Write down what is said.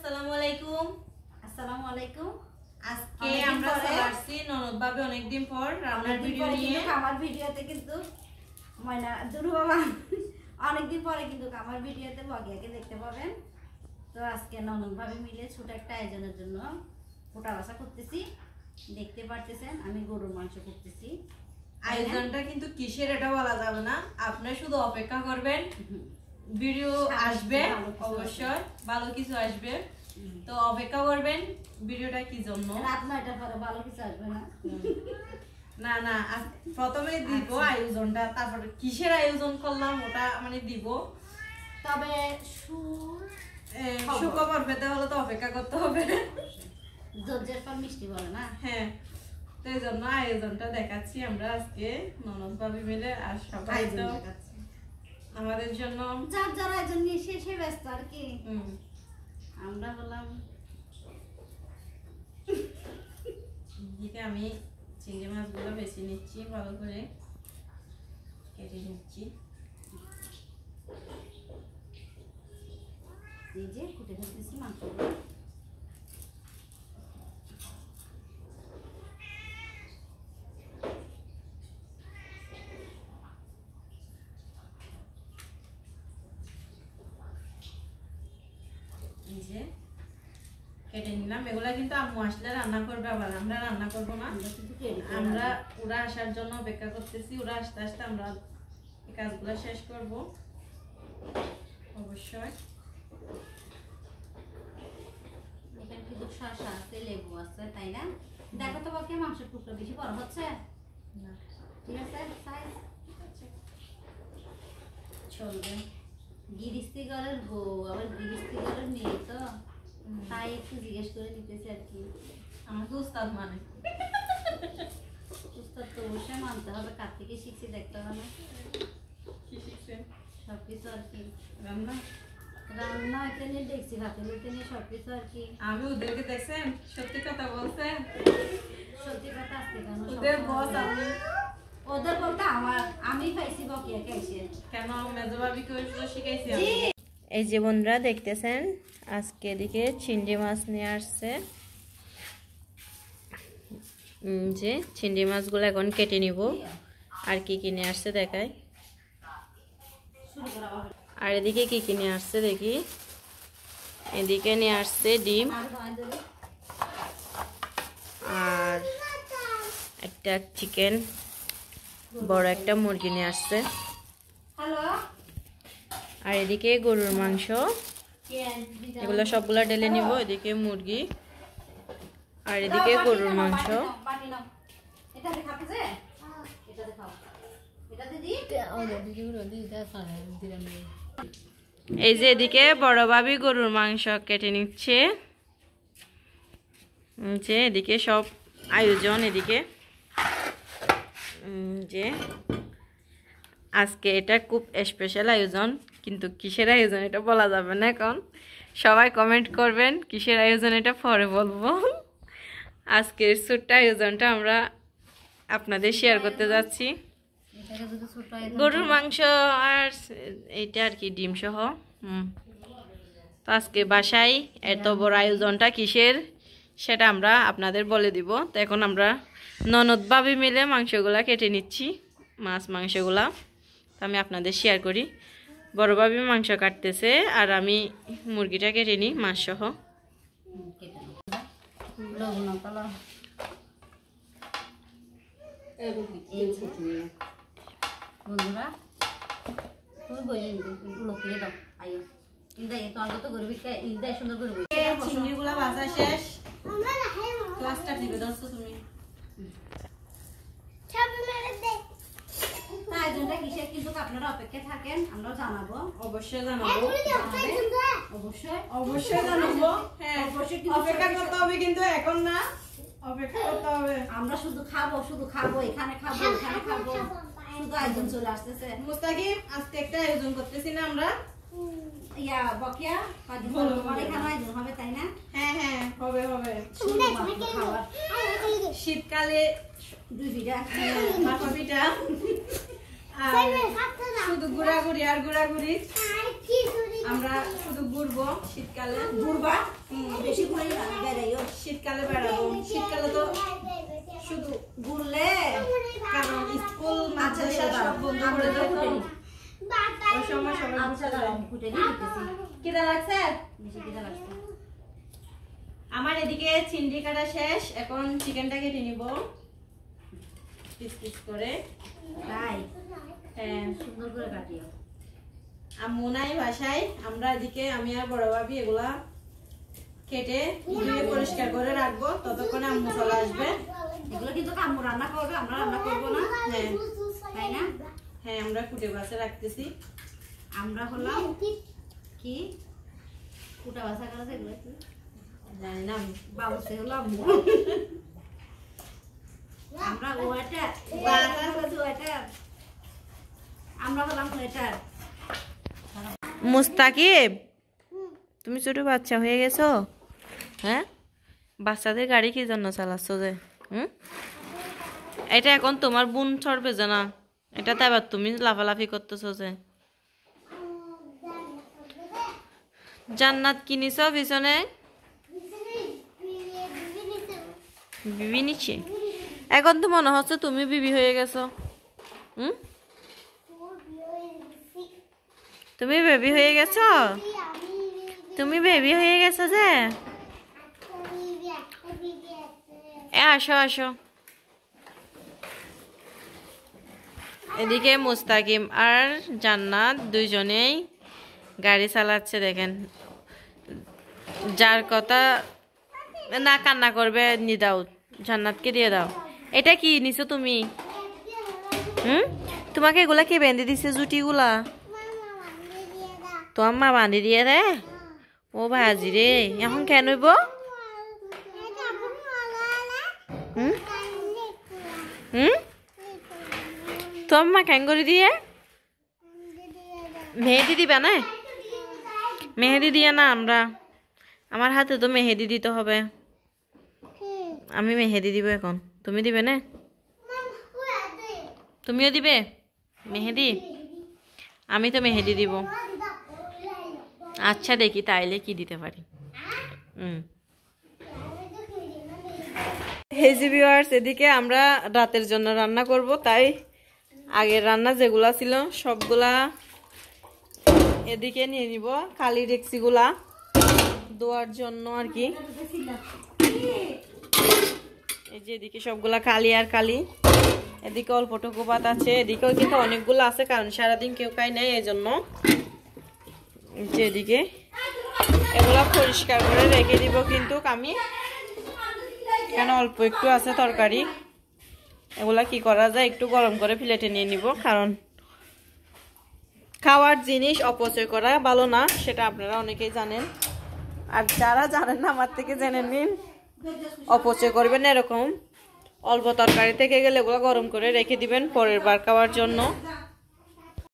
আসসালামু আলাইকুম। আসসালামু আলাইকুম। আজকে আমরা চলে আসছি ননদ ভাবে অনেকদিন পর রান্নার ভিডিও নিয়ে। আমার ভিডিওতে কিন্তু ময়না দুরু বাবা অনেকদিন পরে কিন্তু আমার ভিডিওতে বগিয়াকে দেখতে পাবেন। তো আজকে ননদ ভাবে মিলে ছোট একটা আয়োজনের জন্য পোটা বাসা করতেছি। দেখতে পারতেছেন আমি গরুর মাংস করতেছি। আয়োজনটা কিন্তু কিসের এটা বলা যাবে না, আপনি শুধু অপেক্ষা করবেন, ভিডিও আসবে, অবশ্যই ভালো কিছু আসবে। তো অপেক্ষা করবেন ভিডিওটা কি জন্য। রাত 9টার পরে ভালো কিছু আসবে না। না না, প্রথমে দিব আয়োজনটা, তারপর কিসের আয়োজন করলাম ওটা মানে দিব। তবে সুখবর পেতে হলে তো অপেক্ষা করতে হবে। জর্জের পর মিষ্টি বলে না। হ্যাঁ, তো এই জন্য আয়োজনটা দেখাচ্ছি আমরা আজকে ননদ ভাবি মিলে। আর সবাই তো আমাদের জন্য যার যার আয়োজন নিয়ে সে ব্যস্ত আর কি। আমরা বললাম এদিকে আমি চিংড়ি মাছগুলো বেছে নিচ্ছি, ভালো করে কেটে নিচ্ছি। এই যে কুটে ফেলতেছি মাংসগুলো। এই যে কেটে নিলাম। এগুলা কিন্তু আম্মু আসলে রান্না করবে, আবার আমরা রান্না করবো না। আমরা ওরা আসার জন্য অপেক্ষা করতেছি। ওরা আসতে আসতে আমরা এই কাজগুলো শেষ করব অবশ্যই। এখানে কিন্তু শসা আছে, লেবু আছে, তাই না? দেখো তো বাকি মাংসের টুকরো বেশি বড় হচ্ছে না? ঠিক আছে, সাইজ চলবে। গিরিস্তি ঘরের বউ, আবার গিরিস্তি ঘরের মেয়ে, তো তাই একটু জিজ্ঞেস করে নিতেছি আর কি। আমাকে উস্তাদ মানে উস্তাদ তো অবশ্যই মানতে হবে। কার থেকে শিখছি দেখতে হবে। কি শিখছেন? সবকিছু আর কি। রান্না রান্না এটা নিয়ে দেখছি, ভাতের এটা নিয়ে সবকিছু আর কি। আমি ওদেরকে দেখছেন, সত্যি কথা বলছেন। সত্যি কথা আসতে কেন ওদের বস আমি। ওদের বলতে আমি পাইছি বকিয়াকে এসে। কেন মেজবাবি করে শিখাইছি। এই যে বন্ধুরা দেখতেছেন, আজকে এদিকে চিংড়ি মাছ নিয়ে আসছে। যে চিংড়ি মাছগুলো এখন কেটে নিব। আর কি কিনে আসছে দেখাই। আর এদিকে কি কিনে আসছে দেখি। এদিকে নিয়ে আসছে ডিম আর একটা চিকেন, বড় একটা মুরগি নিয়ে আসছে। আর এদিকে গরুর মাংস, এগুলো সবগুলা ঢেলে নিব। এদিকে মুরগি আর এদিকে গরুর মাংস। এই যে এদিকে বড় ভাবি গরুর মাংস কেটে নিচ্ছে। যে এদিকে সব আয়োজন। এদিকে যে আজকে এটা খুব স্পেশাল আয়োজন, কিন্তু কিসের আয়োজন এটা বলা যাবে না এখন। সবাই কমেন্ট করবেন কিসের আয়োজন, এটা পরে বলবো। আজকের ছোট্ট আয়োজনটা আমরা আপনাদের শেয়ার করতে যাচ্ছি। গরুর মাংস আর এইটা আর কি ডিম সহ। তো আজকে বাসায় এত বড় আয়োজনটা কিসের সেটা আমরা আপনাদের বলে দিব। তো এখন আমরা ননদ ভাবি মিলে মাংসগুলা কেটে নিচ্ছি, মাংসগুলা। তো আমি আপনাদের শেয়ার করি। বড় ভাবি মাংস কাটতেছে আর আমি মুরগিটা কেটে নিই মাছ সহ। বন্ধুরা তুমি বলি লোকে দাও আইও ইন্দাই তো অন্তত করবি কে ইন্দাই সুন্দর করবি। চিংড়িগুলা ভাজা শেষ। ক্লাসটা দিবে দোস্ত তুমি। আয়োজনটা কিসের কিন্তু আপনারা অপেক্ষা থাকেন, আমরা জানাবো। অবশ্যই জানাবো। অবশ্যই অবশ্যই জানাবো। হ্যাঁ, অবশ্যই অপেক্ষা করতে হবে, কিন্তু এখন না, অপেক্ষা করতে হবে। আমরা শুধু খাবো এখানে খাবো ওখানে খাবো, শুধু আয়োজন চলে আসতেছে। মুস্তাকিব আজকে একটা আয়োজন করতেছি না আমরা। ইয়া বকিয়া কদিন পরে এখানে আয়োজন হবে, তাই না? হ্যাঁ হ্যাঁ, হবে হবে। শীতকালে দুই পিঠা, মাথা পিঠা, শুধু ঘোরাঘুরি আর ঘোরাঘুরি। আমরা শুধু ঘুরবো শীতকালে। ঘুরবা বেশি ঘুরে বেড়াইও, শীতকালে বেড়াবো। শীতকালে তো শুধু ঘুরলে কারণ স্কুল মাদ্রাসা সব বন্ধ করে দেয় তো। ওই সময় সবাই ঘুরতে যায়। ঘুরে দিতেছি। খিদা লাগছে? বেশি খিদা লাগছে। আমার এদিকে চিংড়ি কাটা শেষ, এখন চিকেনটা কেটে নিব পিস পিস করে। তাই হ্যাঁ, সুন্দর করে কাটিও। আম্মু নাই বাসায়, আমরা এদিকে আমি আর বড় ভাবি এগুলা কেটে ধুয়ে পরিষ্কার করে রাখবো, ততক্ষণে আম্মু চলে আসবে। এগুলো কিন্তু আম্মু রান্না করবে, আমরা রান্না করবো না। হ্যাঁ তাই না? হ্যাঁ, আমরা কুটে বাসে রাখতেছি। আমরা হলাম কি কুটা বাসা করা সেগুলো কি জানি না আমি। বাবুসে হলো আম্মু। আমরা ওয়েটার, ওয়েটার, আমরা হলাম ওয়েটার। মুস্তাকিব, তুমি ছোট বাচ্চা হয়ে গেছো? হ্যাঁ, বাচ্চাদের গাড়ি কি জন্য চালাচ্ছ যে? এটা এখন তোমার বোন চড়বে যে না, এটাতে আবার তুমি লাফালাফি করতেছো যে। জান্নাত কিনিস পিছনে? বিবি নিচ্ছে। এখন তো মনে হচ্ছে তুমি বিবি হয়ে গেছো। তুমি বেবি হয়ে গেছো? তুমি বেবি হয়ে গেছো যে? আসো আসো। এদিকে মুস্তাকিম আর জান্নাত দুইজনেই গাড়ি চালাচ্ছে, দেখেন। যার কথা না কান্না করবে নি দাও, জান্নাতকে দিয়ে দাও। এটা কি নিছো তুমি? তোমাকে এগুলা কে বেঁধে দিছে জুটিগুলা? তোমার মা বাঁধি দিয়ে দে? ও বাজি রে, এখন কেন হইব? তোমার মা কেন করে দিয়ে? মেহেদি দিবা না? মেহেদি দিয়ে না আমরা, আমার হাতে তো মেহেদি দিতে হবে। আমি মেহেদি দিব এখন, তুমি দিবে না? তুমিও দিবে মেহেদি? আমি তো মেহেদি দিব। আচ্ছা, দেখি তাইলে কি দিতে পারি। ভিউয়ার্স, এদিকে আমরা রাতের জন্য রান্না করব, তাই আগের রান্না যেগুলা ছিল সবগুলা এদিকে নিয়ে নিব। খালি ডেক্সিগুলা ধোয়ার জন্য আর কি। এই যে এদিকে সবগুলা কালি আর কালি, এদিকে অল্পটুকু ভাত আছে, এদিকেও কিন্তু অনেকগুলো আছে, কারণ সারাদিন কেউ খাই নাই এই জন্য। যে এদিকে এগুলা পরিষ্কার করে রেখে দিব, কিন্তু আমি কেন অল্প একটু আছে তরকারি, এগুলা কি করা যায় একটু গরম করে প্লেটে নিয়ে নিব, কারণ খাওয়ার জিনিস অপচয় করা ভালো না, সেটা আপনারা অনেকেই জানেন। আর যারা জানেন না আমার থেকে জেনে নিন, অপচয় করবেন এরকম অল্প তরকারি থেকে গেলে এগুলো গরম করে রেখে দিবেন পরের বার খাওয়ার জন্য।